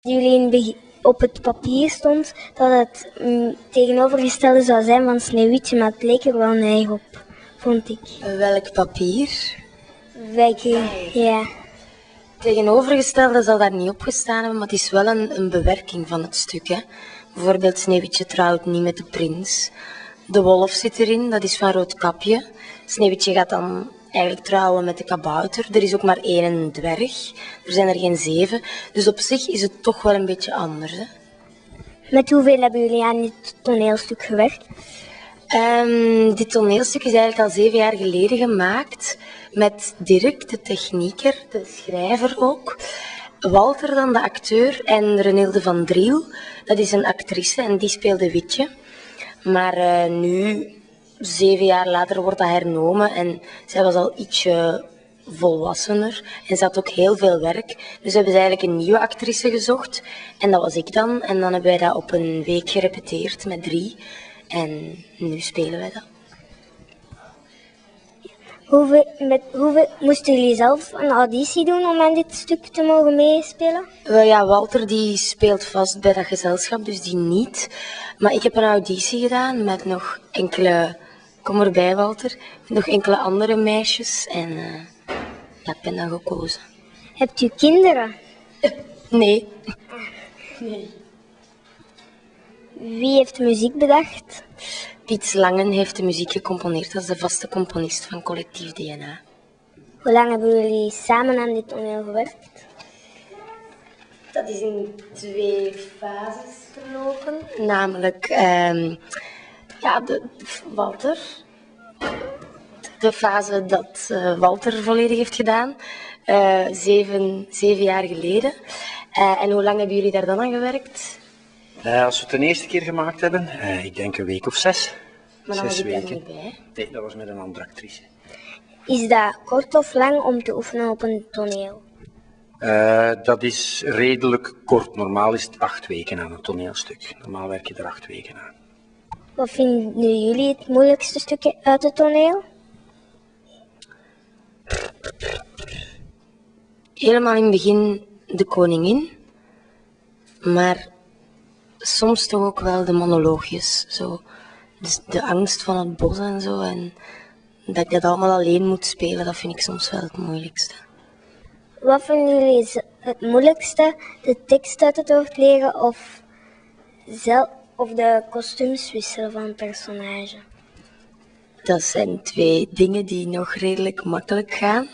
Jullie op het papier stond dat het tegenovergestelde zou zijn van Sneeuwwitje, maar het leek er wel neig op, vond ik. Welk papier? Welke, ja. Tegenovergestelde zal daar niet op gestaan hebben, maar het is wel een bewerking van het stuk. Hè. Bijvoorbeeld Sneeuwwitje trouwt niet met de prins. De wolf zit erin, dat is van Roodkapje. Sneeuwwitje gaat dan eigenlijk trouwen met de kabouter. Er is ook maar één dwerg. Er zijn er geen 7. Dus op zich is het toch wel een beetje anders. Hè. Met hoeveel hebben jullie aan dit toneelstuk gewerkt? Dit toneelstuk is eigenlijk al 7 jaar geleden gemaakt. Met Dirk, de technieker, de schrijver ook. Walter dan, de acteur. En Renilde van Driel, dat is een actrice en die speelde Witje. Maar nu, 7 jaar later, wordt dat hernomen en zij was al ietsje volwassener en ze had ook heel veel werk. Dus hebben ze eigenlijk een nieuwe actrice gezocht en dat was ik dan. En dan hebben wij dat op een week gerepeteerd met 3 en nu spelen wij dat. Hoeveel moesten jullie zelf een auditie doen om aan dit stuk te mogen meespelen? Ja, Walter die speelt vast bij dat gezelschap, dus die niet. Maar ik heb een auditie gedaan met nog enkele... Kom erbij, Walter. Nog enkele andere meisjes en ja, ik ben dan gekozen. Hebt u kinderen? Nee. Wie heeft de muziek bedacht? Piet Langen heeft de muziek gecomponeerd als de vaste componist van Collectief DNA. Hoe lang hebben jullie samen aan dit toneel gewerkt? Dat is in 2 fases verlopen. Namelijk, Walter. De fase dat Walter volledig heeft gedaan. 7 jaar geleden. En hoe lang hebben jullie daar dan aan gewerkt? Als we het de eerste keer gemaakt hebben, ik denk een week of 6. Maar dan 6 was ik weken. daar niet bij. Nee, dat was met een andere actrice. Is dat kort of lang om te oefenen op een toneel? Dat is redelijk kort. Normaal is het 8 weken aan een toneelstuk. Normaal werk je er 8 weken aan. Wat vinden jullie het moeilijkste stukje uit het toneel? Helemaal in het begin de koningin. Maar soms toch ook wel de monoloogjes. Zo. Dus de angst van het bos en zo. En dat ik dat allemaal alleen moet spelen, dat vind ik soms wel het moeilijkste. Wat vinden jullie het moeilijkste? De tekst uit het hoofd leren of de kostuums wisselen van een personage? Dat zijn 2 dingen die nog redelijk makkelijk gaan.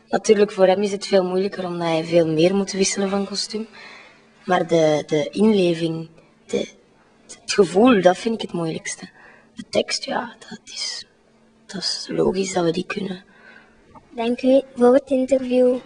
Natuurlijk, voor hem is het veel moeilijker omdat hij veel meer moet wisselen van kostuum. Maar de inleving, het gevoel, dat vind ik het moeilijkste. De tekst, ja, dat is logisch dat we die kunnen. Dank u voor het interview.